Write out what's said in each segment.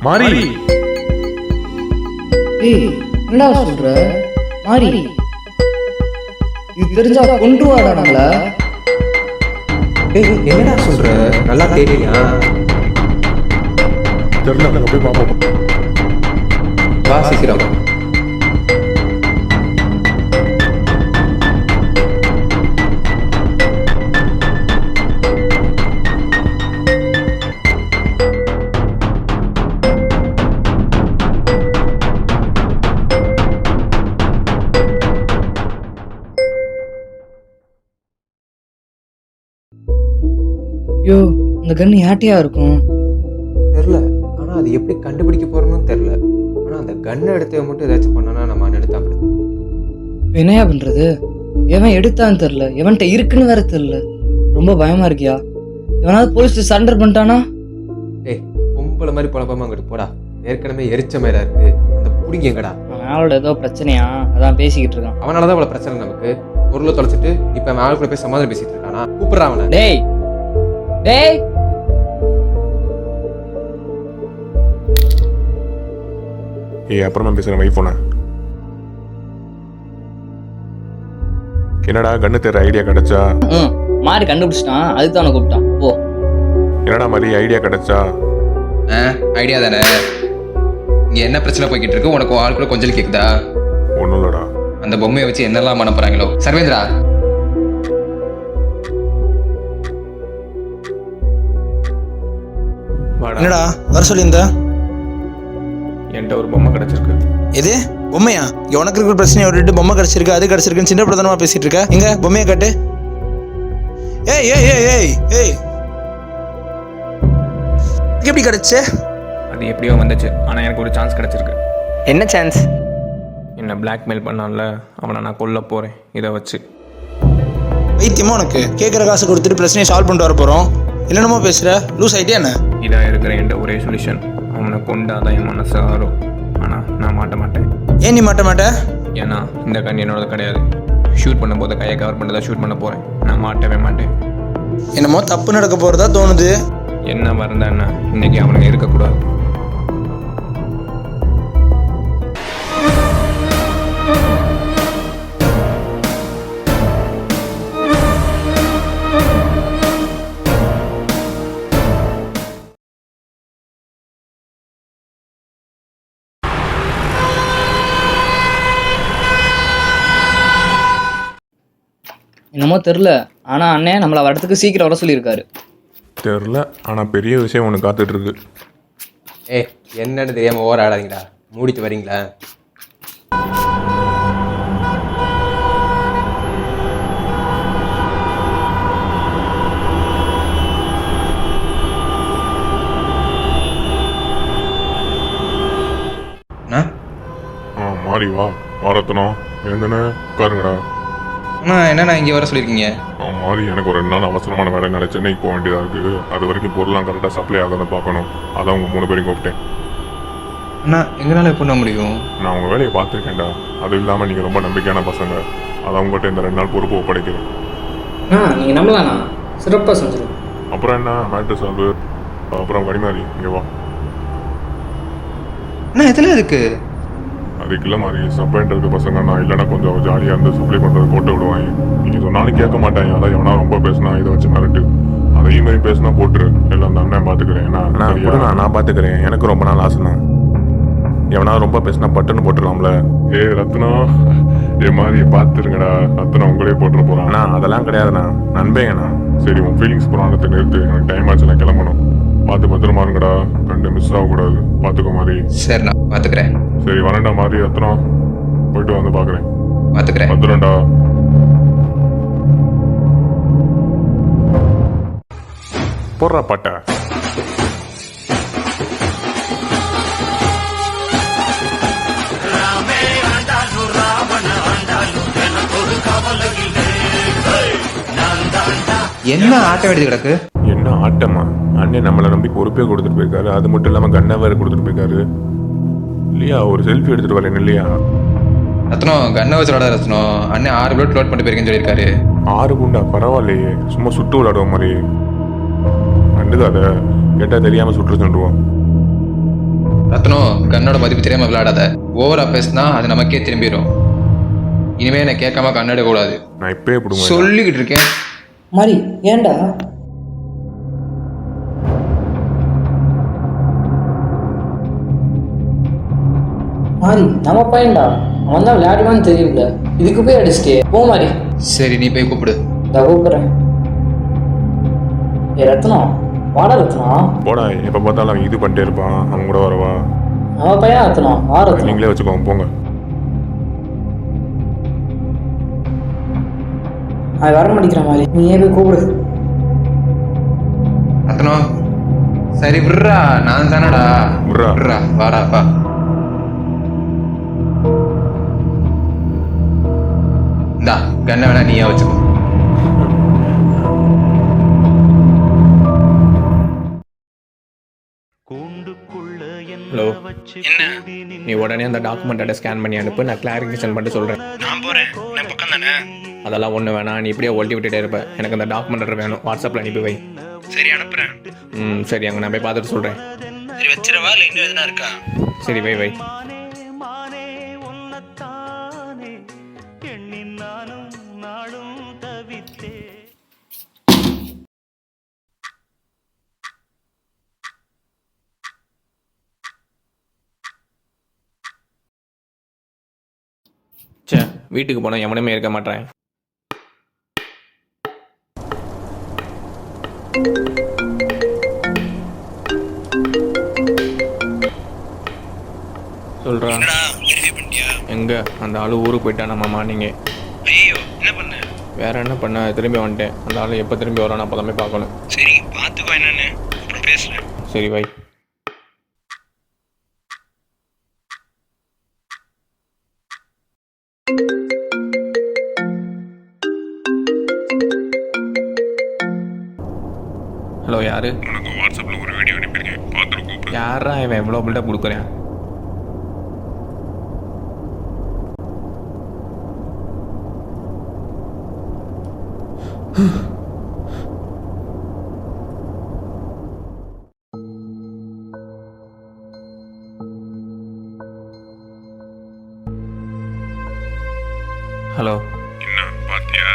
மாறி. ஏய் என்னடா சொல்ற மாறி? இது தெரிஞ்சா கொன்றுவாடா நம்மள. ஏய் என்னடா சொல்ற? நல்லா தெரியலையா? தெரியல, அங்க போய் பாப்போம். வா சீக்கிரம். ஐயோ இந்த கன்னு யாட்டையா இருக்கும்? தெரியல, ஆனா அது எப்படி கண்டுபிடிக்க போறோம்னு தெரியல. ஆனா அந்த கன்னை எடுத்து மட்டும் ஏதாச்சும் பண்ணனா நம்ம எடுத்தா அப்படி. என்னையா பண்றது? எவன் எடுத்தான்னு தெரியல, எவன்கிட்ட இருக்குன்னு வேற தெரியல. ரொம்ப பயமா இருக்கியா? எவனாவது போலீஸ் சரண்டர் பண்ணிட்டானா? ஏய் பொம்பளை மாதிரி பொழப்பாம அங்கிட்டு போடா. ஏற்கனவே எரிச்ச மேல இருக்கு, அந்த புடிங்க எங்கடா? அவனோட ஏதோ பிரச்சனையா, அதான் பேசிக்கிட்டு இருக்கான். அவனாலதான் இவ்வளவு பிரச்சனை நமக்கு. பொருளை தொலைச்சிட்டு இப்ப அவன் ஆள் கூட போய் சமாதானம் பேசிட்டு இருக்கானா? கூப்பிடுறான் அவனை. டேய் டேய் ஏய் அப்புறமா பேசுறேன், வை போன. என்னடா கண்ணு தேர்ற ஐடியா கிடைச்சா? மாறி கண்டுபிடிச்சிட்டான், அதுதான் அவனை கூப்பிட்டான். போ. என்னடா மாதிரி ஐடியா கிடைச்சா? ஐடியா தானே. இங்க என்ன பிரச்சனை போய்கிட்டு இருக்கு? உனக்கு ஆள் கூட கொஞ்சம் கேக்குதா? ஒன்றும் இல்லடா. அந்த பொம்மையை வச்சு என்னெல்லாம் பண்ண போறாங்களோ. சர்வேந்திரா என்னடா வர சொல்லியிருந்த? என்கிட்ட ஒரு பொம்மை கிடைச்சிருக்கு. எது பொம்மையா? இங்க உனக்கு இருக்கிற பிரச்சனையை விட்டுட்டு பொம்மை கிடைச்சிருக்கு, அது கிடைச்சிருக்குன்னு சின்ன பிரதானமா பேசிட்டு இருக்க. எங்க பொம்மையை காட்டு. ஏய் ஏய் ஏய் ஏய் ஏய் எப்படி கிடைச்சு? அது எப்படியோ வந்துச்சு, ஆனால் எனக்கு ஒரு சான்ஸ் கிடச்சிருக்கு. என்ன சான்ஸ்? என்னை பிளாக்மெயில் பண்ணான்ல, அவனை நான் கொல்ல போகிறேன் இதை வச்சு. வைத்தியமா உனக்கு? கேட்குற காசு கொடுத்துட்டு பிரச்சனையை சால்வ் பண்ணிட்டு வர போகிறோம். என்னென்னமோ பேசுகிற, லூஸ் ஐடியா என்ன? இதாக இருக்கிற என்ற ஒரே சொல்யூஷன், அவனை கொண்டாதான் என் மனசு ஆறும். ஆனால் நான் மாட்ட மாட்டேன். ஏன் நீ மாட்ட மாட்ட? ஏன்னா இந்த கண் என்னோட கிடையாது. ஷூட் பண்ணும்போது கையை கவர் பண்ணி தான் ஷூட் பண்ண போகிறேன். நான் மாட்டவே மாட்டேன். என்னமோ தப்பு நடக்க போகிறதா தோணுது. என்ன மறந்தா என்ன, இன்னைக்கு அவனுங்க இருக்கக்கூடாது. என்னமோ தெரில, ஆனால் அண்ணன் நம்மளை வரத்துக்கு சீக்கிரம் வர சொல்லியிருக்காரு. தெரில, ஆனால் பெரிய விஷயம் ஒன்று காத்துட்டு இருக்கு. ஏய் என்னன்னு தெரியாம ஓவர் ஆடாதீங்கடா. மூடிட்டு வரீங்களா? மாறி வா, வாரத்தனம் எழுந்தனே உட்காருங்கடா. அண்ணா என்னண்ணா இங்கே வர சொல்லியிருக்கீங்க? மாறி எனக்கு ஒரு 2 நாள் அவசரமான வேலை, நான் சென்னைக்கு போக வேண்டியதாக இருக்குது. அது வரைக்கும் பொருளாம் கரெக்டாக சப்ளை ஆகாத பார்க்கணும். அதான் உங்கள் 3 பேரையும் கூப்பிட்டேன். அண்ணா எங்களால் எப்போ பண்ண முடியும்? நான் உங்கள் வேலையை பார்த்துருக்கேன்டா. அது இல்லாமல் நீங்கள் ரொம்ப நம்பிக்கையான பசங்க. அதான் உங்கள்கிட்ட இந்த 2 நாள் பொறுப்பு ஒப்படைக்கிறேன். நீங்கள் நம்பலாண்ணா, சிறப்பாக செஞ்சிடும். அப்புறம் என்ன மேட்ரு சால்வு? அப்புறம் கனிமாரி இங்கே வா. அண்ணா எதில் இருக்கு? அதுக்கு இல்லை மாதிரி சப்ளைன்றது பசங்க நான் இல்லைன்னா கொஞ்சம் ஜாலியாக இருந்து சப்ளை பண்ணுறது போட்டு விடுவாங்க. நீங்கள் சொன்னாலும் கேட்க மாட்டாங்க. அதான் எவனா ரொம்ப பேசினா இதை வச்சு மிரட்டு. அதையும் மாதிரி பேசினா போட்டுரு. எல்லாம் அந்த அண்ணன் பார்த்துக்கிறேன். நான் பார்த்துக்கிறேன். எனக்கு ரொம்ப நாள் ஆசைண்ணா. எவனா ரொம்ப பேசினா பட்டுன்னு போட்டுடலாம்ல. ரத்னா என் மாதிரி பார்த்துருங்கடா. ரத்னா உங்களே போட்டுற போகிறான். அதெல்லாம் கிடையாதுண்ணா, நண்பேங்கண்ணா. சரி உன் ஃபீலிங்ஸ் புறானத்தை நிறுத்து. எனக்கு டைம் ஆச்சு, நான் கிளம்பணும். பார்த்து பத்திரமா இருங்கடா, கண்டு மிஸ் ஆகக்கூடாது. பார்த்துக்கோ மாதிரி. சரிண்ணா பார்த்துக்கிறேன். சரி வரேன்டா மாதிரி. ரத்னா போயிட்டு வந்து பார்க்குறேன். பார்த்துக்கிறேன். வந்துடும்டா. போடுறா பாட்டை. என்ன ஆட்டம் எடுத்து கிடக்கு? என்ன ஆட்டமா? அண்ணே நம்மளை நம்பி பொறுப்பே கொடுத்துட்டு போயிருக்காரு. அது மட்டும் இல்லாமல் கண்ணை வேற கொடுத்துட்டு போயிருக்காரு இல்லையா? ஒரு செல்ஃபி எடுத்துட்டு வரேன் இல்லையா? ரத்னம் கண்ணை வச்சு விளாட. ரத்னம் அண்ணன் 6 புல்லட் லோட் பண்ணிட்டு போயிருக்கேன்னு சொல்லியிருக்காரு. 6 குண்டா? பரவாயில்லையே, சும்மா சுட்டு விளாடுவோம் மாதிரி. அண்டுக்காத, கேட்டால் தெரியாமல் சுட்டு சொல்லுவோம். ரத்னம், கண்ணோட மதிப்பு தெரியாம விளையாடாத. ஓவரா பேசினா அது நமக்கே திரும்பிடும். இனிமே என்னை கேட்காம கண்ணெடுக்க கூடாது. நான் இப்பயே பிடுங்க. சொல்லிக்கிட்டு இருக்கேன். மாதிரி ஏன்டா? மாறி நம்ம பையன்டா, அவன் தான் விளையாடுவான்னு தெரியல, இதுக்கு போய் அடிச்சிட்டே போ மாதிரி. சரி, நீ போய் கூப்பிடு. நான் கூப்பிட்றேன். ஏ ரத்னம், வாடா ரத்னம். போடா, எப்போ பார்த்தாலும் அவன் இது பண்ணிட்டே இருப்பான். அவன் கூட வரவா? நம்ம பையன் ரத்னம், வா ரத்னம். நீங்களே வச்சுக்கோங்க, போங்க. அவன் வர மாட்டேங்கிற மாதிரி, நீ ஏன் போய் கூப்பிடு. ரத்னம், சரி விட்றா, நான் தானடா. விட்றா, வாடாப்பா. இந்தா கண்ணை வேணா நீயா வச்சுக்கோ. ஹலோ, என்ன? நீ உடனே அந்த டாக்குமெண்ட்டை ஸ்கேன் பண்ணி அனுப்பு, நான் கிளாரிஃபிகேஷன் பண்ணிட்டு சொல்கிறேன். நான் போகிறேன், நான் பக்கம் தானே. அதெல்லாம் ஒன்றும் வேணாம், நீ இப்படியே ஒட்டி விட்டுட்டே இருப்பேன். எனக்கு அந்த டாக்குமெண்ட் வேணும், வாட்ஸ்அப்பில் அனுப்பி வை. சரி, அனுப்புகிறேன். சரி, அங்கே நான் போய் பார்த்துட்டு சொல்கிறேன். சரி, வச்சிடவா இல்லை இன்னும் எதுனா இருக்கா? சரி, வை வை. சே, வீட்டுக்கு போனால் எவனுமே இருக்க மாட்டேன். சொல்கிறா எங்க அந்த ஆள் ஊருக்கு போயிட்டா நம்ம மார்னிங்கே. ஐயோ, என்ன பண்ண? வேற என்ன பண்ண, திரும்பி வந்துட்டேன். அந்த ஆள் எப்போ திரும்பி வரான் அப்போ தான் பார்க்கணும். சரி, பார்த்துக்கோ என்னன்னு, அப்புறம் பேசுகிறேன். சரி, வை. ஹலோ, யாரு? உனக்கு வாட்ஸ்அப்பில் ஒரு வீடியோ அனுப்பியிருக்கேன், பார்த்துட்டு கூப்பிடு. யாரா இவன் எவ்வளோ பில்டப் கொடுக்குறேன்? ஹலோ, என்ன பார்த்தியா?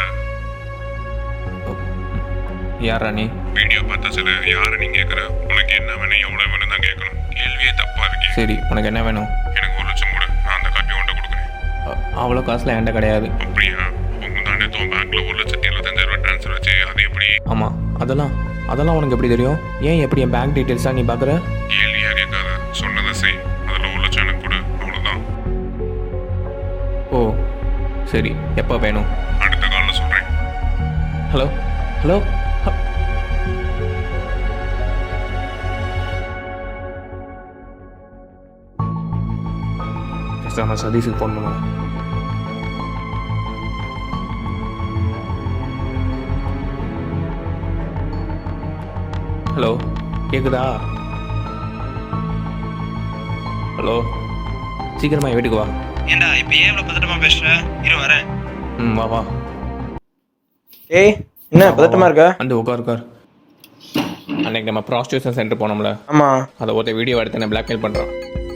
யாரா நீ? வீடியோ பார்த்தா சில யாருன்னு கேட்குற. உனக்கு என்ன வேணும், எவ்வளோ வேணும் தான் கேட்கணும். கேள்வியே தப்பாக இருக்கே. சரி, உனக்கு என்ன வேணும்? எனக்கு 1 லட்சம் கூட, நான் அந்த காப்பி உன்ட்ட கொடுக்குறேன். அவ்வளோ காசுலாம் என்கிட்ட கிடையாது. அப்படியா? உங்க தானே பேங்க்ல 1,75,000 ட்ரான்ஸ்ஃபர் ஆச்சு, அது எப்படி? ஆமாம், அதெல்லாம் உனக்கு எப்படி தெரியும்? ஏன் எப்படி என் பேங்க் டீட்டெயில்ஸாக நீ பார்க்குற? கேள்வியாக கேட்காத, சொன்னதை செய். அதில் 1 லட்சம் எனக்கு கொடு, அவ்வளோதான். ஓ சரி, எப்போ வேணும்? அடுத்த காலில் சொல்கிறேன். ஹலோ ஹலோ நான் சதீஷுக்கு ஃபோன் பண்ணுவேன். ஹலோ, கேக்குதா? ஹலோ, சீக்கிரமா என் வீட்டுக்கு வா. ஏண்டா இப்போ ஏன் இவ்வளோ பதட்டமா பேசுற? இரு வரேன். வா வா. ஏய், என்ன பதட்டமா இருக்கா? வந்து உட்கார். அன்னைக்கு நம்ம ப்ராஸ்டியூஷன் சென்டர் போனோம்ல, ஆமாம். அதை ஒருத்த வீடியோ எடுத்து என்ன பிளாக்மெயில் பண்ணுறான்.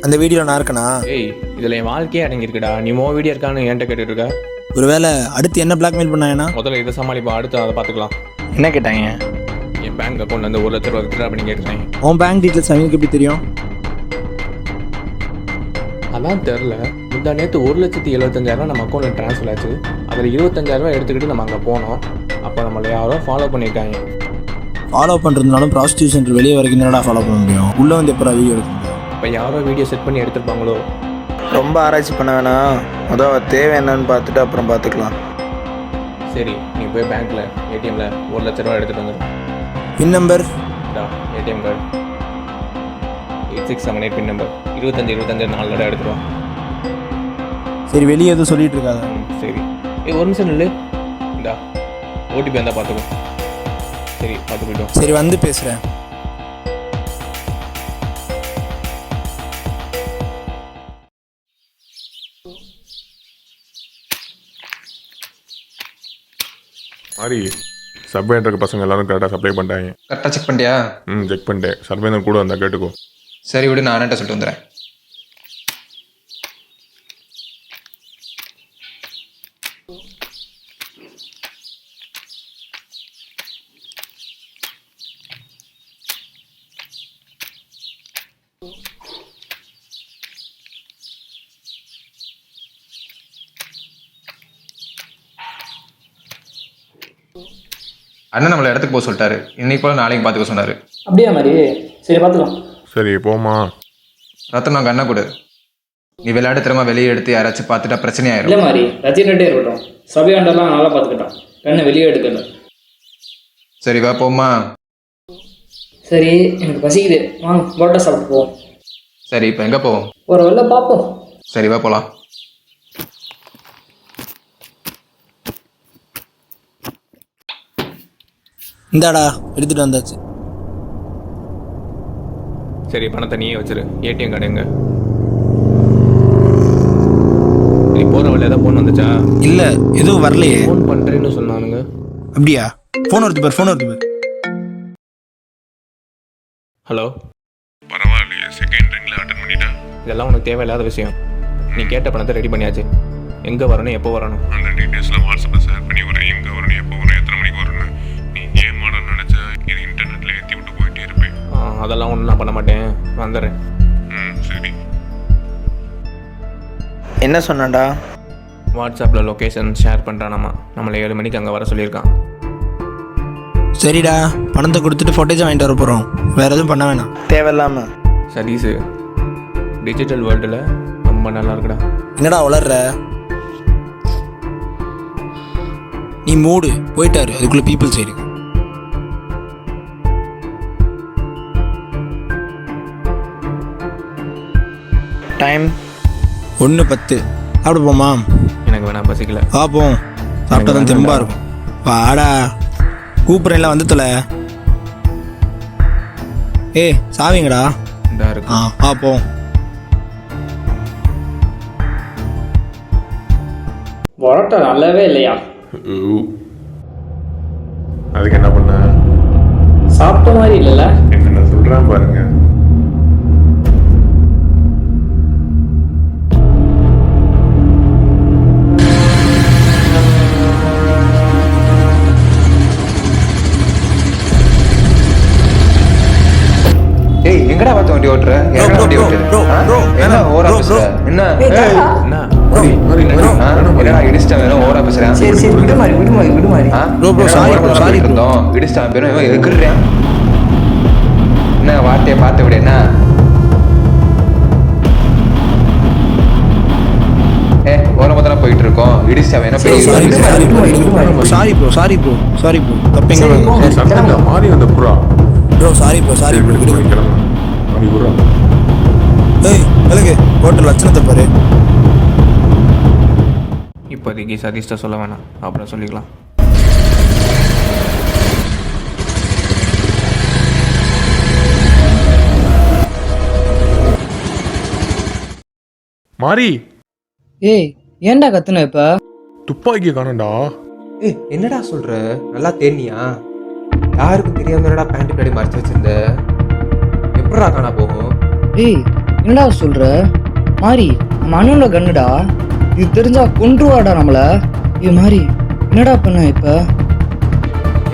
அந்த வீடியோவில் நான் இருக்கேனா? ஏய், இதில் என் வாழ்க்கையே அடங்கியிருக்குடா. நீ வீடியோ இருக்கான்னு என்கிட்ட கேட்டுட்டு இருக்க. ஒருவேளை அடுத்து என்ன பிளாக்மெயில் பண்ணாங்கன்னா? முதல்ல இதை சமாளிப்பா, அடுத்து அதை பார்த்துக்கலாம். என்ன கேட்டாங்க? என் பேங்க் அக்கௌண்ட் வந்து 1 லட்ச ரூபா வித்ட்ரா பண்ணி கேட்குறேன். உன் பேங்க் டீட்டெயில்ஸ் அவங்களுக்கு எப்படி தெரியும்? அதான் தெரில. முந்தா நேற்று 1,75,000 நம்ம அக்கௌண்ட்டில் ட்ரான்ஸ்ஃபர் ஆச்சு. அதில் 25,000 எடுத்துக்கிட்டு நம்ம அங்கே போனோம். அப்போ நம்மளை யாரோ ஃபாலோ பண்ணியிருக்காங்க. ஃபாலோ பண்ணுறதுனாலும் ப்ராஸ்டியூஷன் வெளியே வரைக்கும் என்னடா ஃபாலோ பண்ண முடியும்? உள்ளே வந்து எப்போ வீடியோ எடுக்க முடியும்? இப்போ யாரோ வீடியோ செட் பண்ணி எடுத்துருப்பாங்களோ. ரொம்ப ஆராய்ச்சி பண்ண வேணாம், அதான் தேவை என்னன்னு பார்த்துட்டு அப்புறம் பார்த்துக்கலாம். சரி, நீ போய் பேங்க்கில் ஏடிஎம்மில் 1 லட்ச ரூபா எடுத்துகிட்டு வந்துடும். பின் நம்பர்? ஏடிஎம் கார்டு 8678 பின் நம்பர் 25 4 தடவை எடுத்துருவான். சரி, வெளியே எதுவும் சொல்லிட்டு இருக்காத. சரி, ஒரு நிமிஷம் இல்லை. இந்தா ஓடிபி வந்தால் பார்த்துக்கோ. சரி, பார்த்து போய்ட்டோம். சரி, வந்து பேசுகிறேன். மாதிரி சப்வேண்டருக்கு பசங்க எல்லாரும் கரெக்டாக சப்ளை பண்ணிட்டாங்க. கரெக்டாக செக் பண்ணிட்டியா? செக் பண்ணிட்டேன். சர்வேந்தர் கூட வந்தால் கேட்டுக்கோ. சரி விடு, நான் அண்ணன்ட்ட சொல்லிட்டு வந்துடுறேன். அண்ணன் நம்மளை இடத்துக்கு போக சொல்லிட்டாரு. இன்னைக்கு போல நாளைக்கு பார்த்துக்க சொன்னாரு. அப்படியா மாதிரி? சரி பார்த்துக்கலாம். சரி போமா. ரத்தம் நான் கண்ணை கொடு. நீ விளையாட திறமா வெளியே எடுத்து யாராச்சும் பார்த்துட்டா பிரச்சனை ஆயிரும். இல்லை மாதிரி ரத்தினட்டே இருக்கட்டும். சபையாண்டெல்லாம் நல்லா பார்த்துக்கிட்டான். கண்ணை வெளியே எடுக்கல. சரி வா போமா. சரி எனக்கு பசிக்குது, வாங்க பரோட்டா சாப்பிட்டு போவோம். சரி இப்போ எங்கே போவோம்? ஒரு வேலை பார்ப்போம். சரி வா போகலாம். இந்தாடா எடுத்துட்டு வந்தாச்சு. சரி பணத்தை நீயே வச்சிரு. ஏடிஎம் கார்டு எங்க? நீ போகிற வழியாக தான் ஃபோன் வந்துச்சா? இல்லை எதுவும் வரலையே. ஃபோன் பண்ணுறேன்னு சொன்னானுங்க. அப்படியா? ஃபோன் வருது பார், ஃபோன் வருது பார். ஹலோ. பரவாயில்லையே, செகண்ட் ரிங்கில் அட்டன் பண்ணிட்டேன். இதெல்லாம் உனக்கு தேவையில்லாத விஷயம். நீ கேட்ட பணத்தை ரெடி பண்ணியாச்சு. எங்கே வரணும், எப்போ வரணும்? அந்த டீட்டெயில்ஸ்லாம் வாட்ஸ்அப்பில் ஷேர் பண்ணி வரேன். எங்கே வரணும், எப்போ வரணும், எத்தனை மணிக்கு வரணும். நீ கேம் ஆட நினச்சா இது இன்டர்நெட்டில் ஏற்றி விட்டு போயிட்டே இருப்பேன். அதெல்லாம் ஒன்றும் நான் பண்ண மாட்டேன், வந்துடுறேன். சரி. என்ன சொன்னான்டா? வாட்ஸ்அப்பில் லொக்கேஷன் ஷேர் பண்ணுறானாமா. நம்மளை 7 மணிக்கு அங்கே வர சொல்லியிருக்கான். சரிடா, பணத்தை கொடுத்துட்டு ஃபோட்டேஜ் வாங்கிட்டு வர போகிறோம். வேறு எதுவும் பண்ண வேணாம் தேவையில்லாமல். சதீஷு, டிஜிட்டல் வேர்ல்டில் ரொம்ப நல்லா இருக்குடா. என்னடா வளர்ற? நீ மூடு போயிட்டாரு, அதுக்குள்ளே பீப்புள் சைடு. டைம் 1:10. சாப்பிட போமா? எனக்கு வேணாம், பசிக்கல. பார்ப்போம், சாப்பிட்டா தான் தெம்பாக இருக்கும். வாடா கூப்பிட்றேன்ல வந்து தொலை. ஏய் சாவிங்கடா. இதாக இருக்கு. பார்ப்போம். பரோட்டா நல்லாவே இல்லையா? அதுக்கு என்ன பண்ண? சாப்பிட்ட மாதிரி இல்லைல்ல? என்ன நான் சொல்கிறேன் பாருங்க. ஏய் எங்கடா பார்த்து வண்டி ஓட்டுற? எங்கடா வண்டி ஓட்டுற? என்ன ஓரா பேசுற? என்ன என்ன? என்னடா இடிச்சிட்டா வேணும் ஓரா பேசுறேன்? சரி சரி விடு மாதிரி விடு மாதிரி விடு மாதிரி. சாரி இருந்தோம் இடிச்சிட்டான் பேரும் இவன் எகுறேன். என்ன வார்த்தையை பார்த்து விட. என்ன ஓரமா தானே போயிட்டு இருக்கோம். இடிச்சிட்டா வேணும். Sorry bro தப்பிங்க. சத்தங்க மாறி வந்த புறா. ப்ரோ சாரி ப்ரோ மாறி புறா. ஏய் அழகு ஹோட்டல் லட்சணத்தை பாரு. இப்போதைக்கு சதீஷ்ட சொல்ல வேணாம், அப்புறம் சொல்லிக்கலாம். மாறி ஏய் ஏன்டா கத்துன இப்ப? துப்பாக்கியை காணண்டா. ஏய் என்னடா சொல்ற? நல்லா தேனியா? யாருக்கும் தெரியாம என்னடா பேண்ட் பின்னாடி மறைச்சு வச்சிருந்த? எப்படா காணா போகும்? ஏய் என்னடா சொல்ற? மாறி நம்ம அண்ணனோட கண்ணுடா. இது தெரிஞ்சா கொன்றுவாடா நம்மள. இது மாதிரி என்னடா பண்ண இப்ப?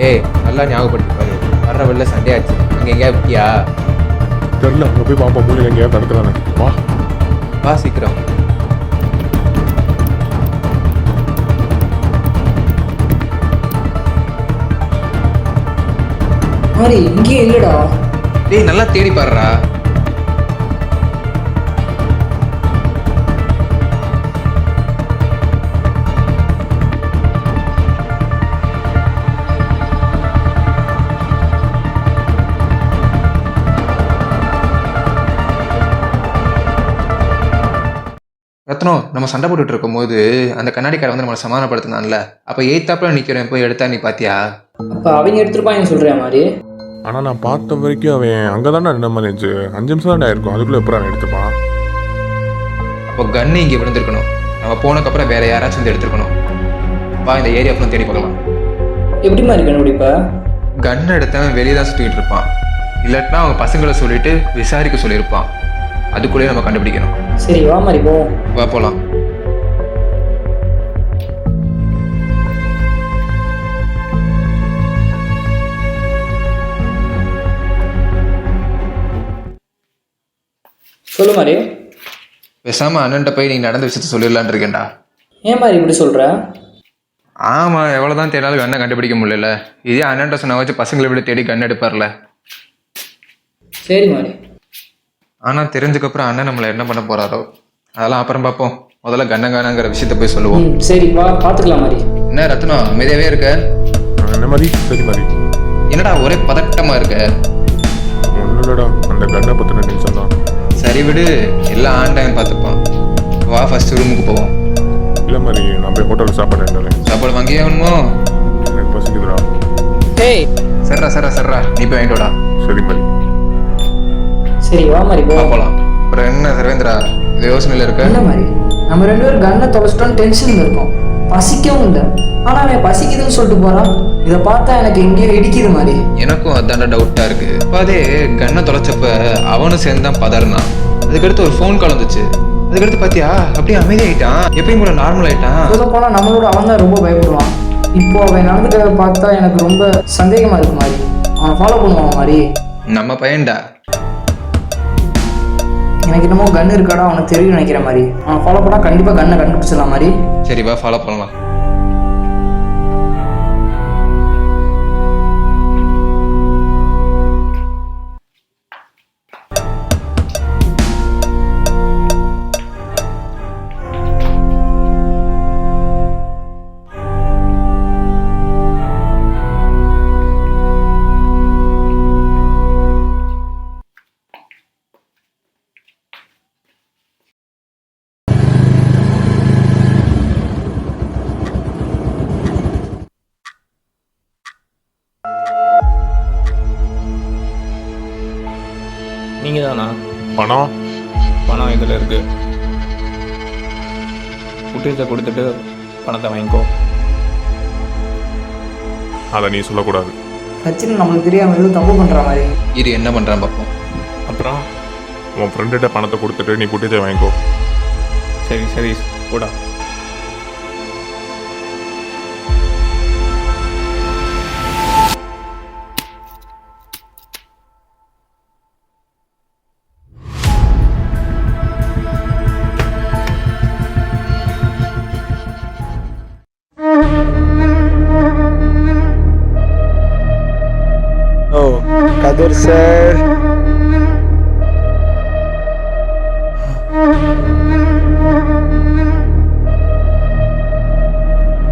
ஏய் நல்லா ஞாபகப்படுத்தி பாரு. வர்ற வெளில சண்டே ஆச்சு. அங்க எங்கேயா விட்டியா? தெரியல, அங்கே போய் பாப்பா. மூலிகை எங்கேயாவது தடுக்கிறானே. வா வா சீக்கிரம். மாறி இங்கே இல்லடா. டேய் நல்லா தேடி பாருடா. ரத்னம், நம்ம சண்டை போட்டுட்டு இருக்கும் போது அந்த கண்ணாடிக்கார வந்து நம்மளை சமாதானப்படுத்தினான்ல, அப்ப எய்த்தாப்புல நிக்கிறேன் போய் எடுத்தா நீ பாத்தியா? அப்ப அவங்க எடுத்துருப்பாங்க சொல்றியா மாதிரி? ஆனால் நான் பார்த்த வரைக்கும் அவன் அங்கே தானே நின்ன மாதிரி இருந்துச்சு. 5 நிமிஷம் தான் இருக்கும். அதுக்குள்ளே எப்படி அவன் எடுத்துப்பான்? அப்போ கன்னு இங்கே விழுந்திருக்கணும். நம்ம போனதுக்கப்புறம் வேற யாராச்சும் வந்து எடுத்துருக்கணும். வா இந்த ஏரியா ஃபுல்லும் தேடி பார்க்கலாம். எப்படி மாதிரி கண்டுபிடிப்ப? கன் எடுத்தவன் வெளியே தான் சுற்றிக்கிட்டு இருப்பான். இல்லாட்டினா அவங்க பசங்களை சொல்லிட்டு விசாரிக்க சொல்லியிருப்பான். அதுக்குள்ளேயே நம்ம கண்டுபிடிக்கணும். சரி வா மாதிரி போவோம். வா போலாம். சொல்லு மாதிரி. பேசாம அண்ணன்ட்ட போய் நீ நடந்த விஷயத்த சொல்லிடலான் இருக்கேன்டா. ஏன் மாதிரி இப்படி சொல்ற? ஆமாம், எவ்வளோதான் தேடாலும் கண்ணை கண்டுபிடிக்க முடியல. இதே அண்ணன்ட்ட சொன்ன வச்சு பசங்களை விட தேடி கண் எடுப்பார்ல. சரி மாதிரி. ஆனால் தெரிஞ்சக்கப்புறம் அண்ணன் நம்மளை என்ன பண்ண போறாரோ அதெல்லாம் அப்புறம் பார்ப்போம். முதல்ல கண்ணங்கானங்கிற விஷயத்த போய் சொல்லுவோம். சரி வா பார்த்துக்கலாம் மாதிரி. என்ன ரத்னம் அமைதியாவே இருக்க? என்ன மாதிரி? சரி மாதிரி. என்னடா ஒரே பதட்டமா இருக்க? ஒன்றும் இல்லைடா, அந்த கண்ணை பற்றின டென்ஷன் தான். சரி விடு, எல்லாம் ஆண்டாயம் பார்த்துப்பான். வா ஃபர்ஸ்ட் ரூமுக்கு போவோம். இல்லை மாதிரி, நான் போய் ஹோட்டலில் சாப்பாடு இருந்தாலே. சாப்பாடு வாங்கியே ஆகணுமோ? எனக்கு பசிக்குதுடா. ஏய் சர்ரா நீ போய் வாங்கிட்டு வாடா. சரி மாதிரி. சரி வா மாதிரி வா போலாம். அப்புறம் என்ன சர்வேந்திரா, இது யோசனையில் இருக்க? என்ன மாதிரி நம்ம 2 பேரும் கண்ணை தொலைச்சிட்டோம், டென்ஷன்ல இருக்கோம், பசிக்கவும் இல்லை. ஆனா அவன் பசிக்குதுன்னு சொல்லிட்டு போறான். இதை பார்த்தா எனக்கு எங்கேயோ இடிக்குது மாதிரி. எனக்கும் அதான்டா டவுட்டா இருக்கு. இப்போ அதே கண்ணை தொலைச்சப்ப அவனும் சேர்ந்து தான் பதறினான். அதுக்கடுத்து ஒரு ஃபோன் கால் வந்துச்சு. அதுக்கடுத்து பாத்தியா அப்படியே அமைதியாயிட்டான். எப்பயும் கூட நார்மல் ஆயிட்டான். சொல்ல போனா நம்மளோட அவன் தான் ரொம்ப பயப்படுவான். இப்போ அவன் நடந்துக்கிறத பார்த்தா எனக்கு ரொம்ப சந்தேகமா இருக்கு மாதிரி. அவனை ஃபாலோ பண்ணுவான் மாதிரி. நம்ம பையன்டா. எனக்கு என்னமோ கன் இருக்காடா அவனுக்கு தெரியும் நினைக்கிற மாதிரி. அவன் ஃபாலோ பண்ணா கண்டிப்பா கண்ணை கண்டுபிடிச்சிடலாம் மாதிரி. சரி வா ஃபாலோ பண்ணலாம். நீங்கள் தானா? பணம் இதில் இருக்கு. குட்டீஸை கொடுத்துட்டு பணத்தை வாங்கிக்கோ. அதை நீ சொல்லக்கூடாது. பிரச்சனை நம்மளுக்கு தெரியாம எதுவும் தப்பு பண்ற மாதிரி. இது என்ன பண்றான் பார்ப்போம். அப்புறம் உன் ஃப்ரெண்டுகிட்ட பணத்தை கொடுத்துட்டு நீ குட்டிச்சை வாங்கிக்கோ. சரி கூடா. ஓ கதிர் சார்.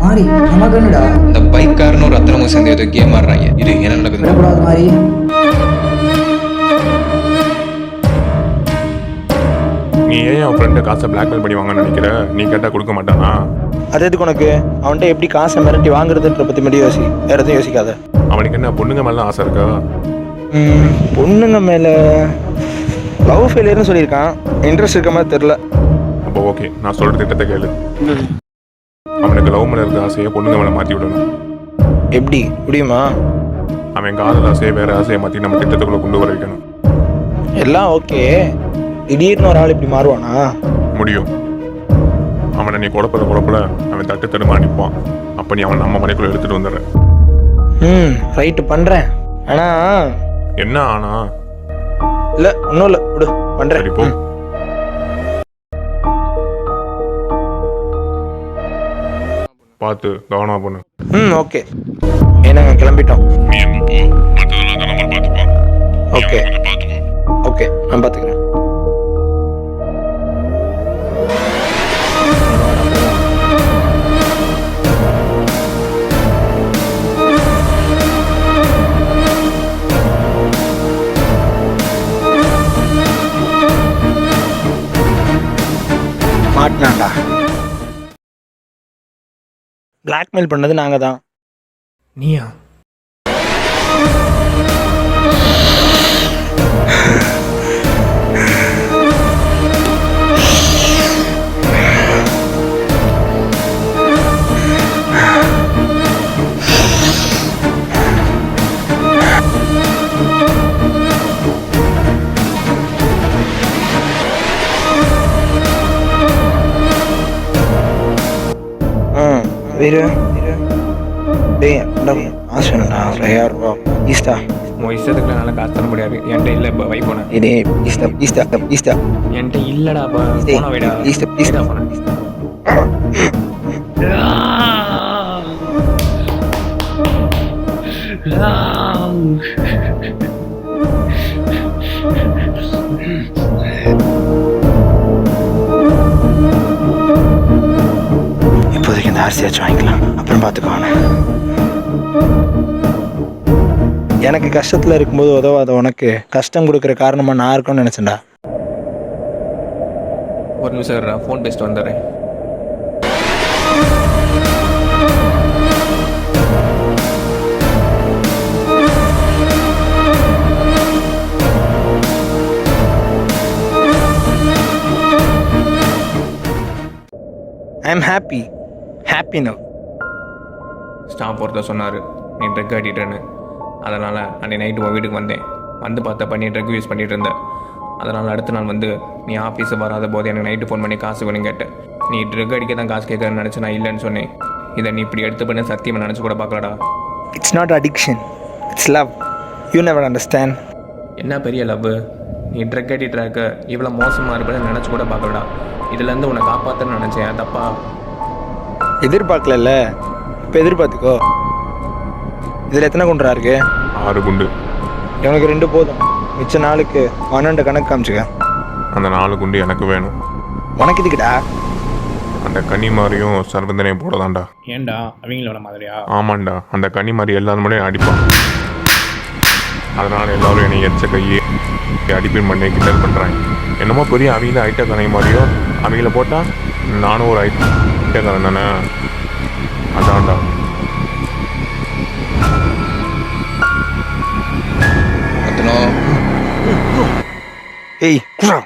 மாறி நம்ம கண்ணுடா. இந்த பைக்காரனும் ரத்தனமும் சேர்ந்து ஏதோ கேம் ஆடுறாங்க. இது என்ன நடக்குது? விடக்கூடாது மாறி. நீ ஏன் அவன் ஃப்ரெண்டை காசை பிளாக்மெயில் பண்ணி வாங்கன்னு நினைக்கிற? நீ கேட்டால் கொடுக்க மாட்டானா? அது எதுக்கு உனக்கு? அவன்கிட்ட எப்படி காசை மிரட்டி வாங்குறதுன்ற பற்றி மட்டும் யோசி, வேற எதுவும் யோசிக்காத. அவனுக்கு என்ன பொண்ணுங்க மேலே ஆசை இருக்கா? பொண்ணுங்க மேலே லவ் ஃபெயிலியர்னு சொல்லியிருக்கான். இன்ட்ரெஸ்ட் இருக்க மாதிரி தெரில. அப்போ ஓகே, நான் சொல்கிற திட்டத்தை கேளு. அவனுக்கு லவ் மேலே இருக்க ஆசையை பொண்ணுங்க மேலே மாற்றி விடணும். எப்படி முடியுமா? அவன் காதல் ஆசையை வேற ஆசையை மாற்றி நம்ம திட்டத்துக்குள்ளே கொண்டு வர வைக்கணும். எல்லாம் ஓகே, திடீர்னு ஒரு ஆள் இப்படி மாறுவானா? முடியும். அவனை நீ குழப்பல அவன் தட்டு தடுமா அனுப்பான். அப்போ நீ அவன் நம்ம மனைக்குள்ளே எடுத்துகிட்டு வந்துடுற. ரைட்டு பண்ணுறேன். ஆனால் என்ன ஆனா? இல்லை ஒன்றும் இல்லை, விடு பண்ணுறேன். சரி போ. பார்த்து கவனமா பண்ணு. ஓகே, நாங்கள் கிளம்பிட்டோம். நீ என்ன போ, மற்றதெல்லாம் அந்த நம்பர் பார்த்துப்பான். ஓகே பார்த்துக்கோ. ஓகே, நான் பார்த்துக்கிறேன். மாட்டினாண்டா. பிளாக்மெயில் பண்ணது நாங்கள் தான். நீயா? வீரு டேய் ஆசனா 1000 ரூபா ஈஸ்டா உன் இஷ்டத்துக்குலாம் என்னால் காசு தர முடியாது. என்கிட்ட இல்லை இப்போ வை போனேன். இதே ஈஸ்டா என்கிட்ட இல்லைடா இப்போ போன வைடா. ஈஸ்டா போனேன். இப்போதைக்கு இந்த அரிசியாச்சும் வாங்கிக்கலாம், அப்புறம் பார்த்துக்குவாங்க. எனக்கு கஷ்டத்தில் இருக்கும்போது உதவாத உனக்கு கஷ்டம் கொடுக்குற காரணமாக நான் இருக்கணும்னு நினச்சேன்டா. ஒரு நிமிஷம் இருடா, ஃபோன் பேசிட்டு வந்துடுறேன். I am happy now. Stop ஒருத்தர் சொன்னார் நீ ட்ரக் அடிட்டேன்னு. அதனால் அன்றைக்கி நைட்டு உன் வீட்டுக்கு வந்தேன். வந்து பார்த்தப்ப நீ ட்ரக் யூஸ் பண்ணிகிட்டு இருந்த. அதனால் அடுத்த நாள் வந்து நீ ஆஃபீஸு வராத போது எனக்கு நைட்டு ஃபோன் பண்ணி காசு வேணும்னு கேட்டேன். நீ ட்ரக் அடிக்க தான் காசு கேட்குறேன்னு நினச்சி நான் இல்லைன்னு சொன்னேன். இதை நீ இப்படி எடுத்து பண்ண சத்தியமாக நினச்சி கூட பார்க்கலடா. It's not addiction, it's love. You never understand. என்ன பெரிய லவ்? நீ ட்ரக் அடிக்ட் இருக்க இவ்வளோ மோசமாக இருப்பேன்னு நினச்சி கூட பார்க்கலடா. இதுலேருந்து உன்னை காப்பாற்றுன்னு நினச்சேன், தப்பா? எதிர்பார்க்கல, இப்போ எதிர்பார்த்துக்கோ. இதில் எத்தனை குண்டா இருக்கு? 6 குண்டு. எனக்கு 2 போதும். மிச்ச நாளுக்கு 12 கணக்கு காமிச்சுக்க. அந்த 4 குண்டு எனக்கு வேணும். உனக்கு இதுக்குடா? அந்த கன்னிமாரியும் சர்வந்தனையும் போடதாண்டா. ஏன்டா அவங்களோட மாதிரியா? ஆமாண்டா, அந்த கன்னிமாரி எல்லாரும் முன்னாடியும் அடிப்பான். அதனால் எல்லாரும் என்னை எச்ச கையே அடிப்பின் பண்ணி கிண்டல் பண்ணுறாங்க. என்னமோ பெரிய அவங்கள ஐட்ட கனை மாதிரியோ. அவங்கள போட்டால் நானும் ஒரு ஐட்ட கதை தானே. அதான்டா. ஏய் குரா,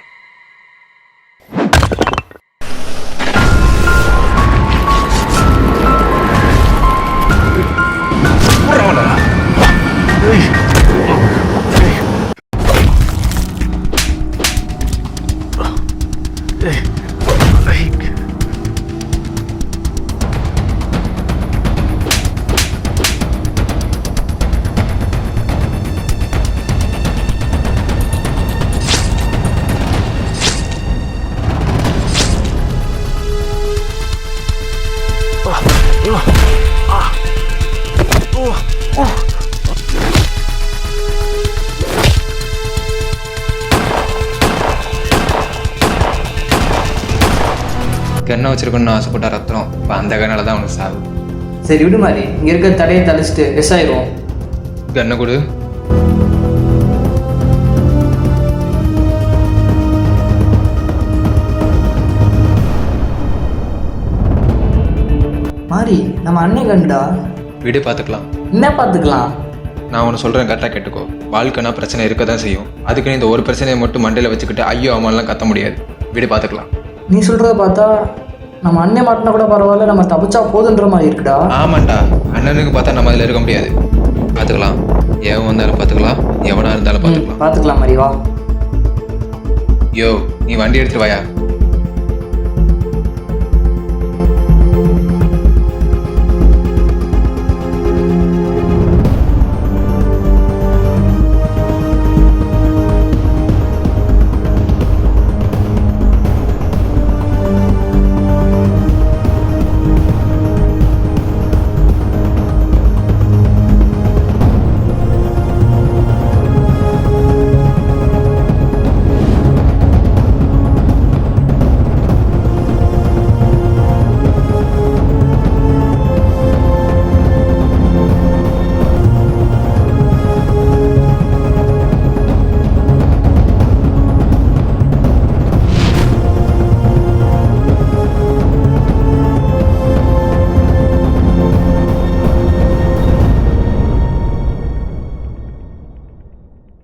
கண்ணை வச்சிருக்கணும்னு ஆசைப்பட்ட ரத்தம் இப்போ அந்த கண்ணால் தான் உனக்கு சாவு. சரி விடு மாதிரி, இங்கே இருக்க தடையை தழிச்சிட்டு எஸ் ஆயிரும். கண்ணை கொடு. மாறி நம்ம அண்ணன் கண்டுடா. வீடு பார்த்துக்கலாம். என்ன பார்த்துக்கலாம்? நான் ஒன்று சொல்கிறேன், கரெக்டாக கேட்டுக்கோ. வாழ்க்கைனா பிரச்சனை இருக்க தான் செய்யும். அதுக்குன்னு இந்த ஒரு பிரச்சனையை மட்டும் மண்டையில் வச்சுக்கிட்டு ஐயோ அம்மாலாம் கத்த முடியாது. வீடு பார்த்துக்கலாம். நீ சொல்கிறத பார்த்தா நம்ம அண்ணன் மாட்டினா கூட பரவாயில்ல, நம்ம தப்பிச்சா போதுன்ற மாதிரி இருக்குடா. ஆமாண்டா, அண்ணனுக்கு பார்த்தா நம்ம அதில் இருக்க முடியாது. பார்த்துக்கலாம். எவன் வந்தாலும் பார்த்துக்கலாம், எவனாக இருந்தாலும் பார்த்துக்கலாம். பார்த்துக்கலாம் மாதிரி வா. யோ, நீ வண்டி எடுத்துட்டு வாயா.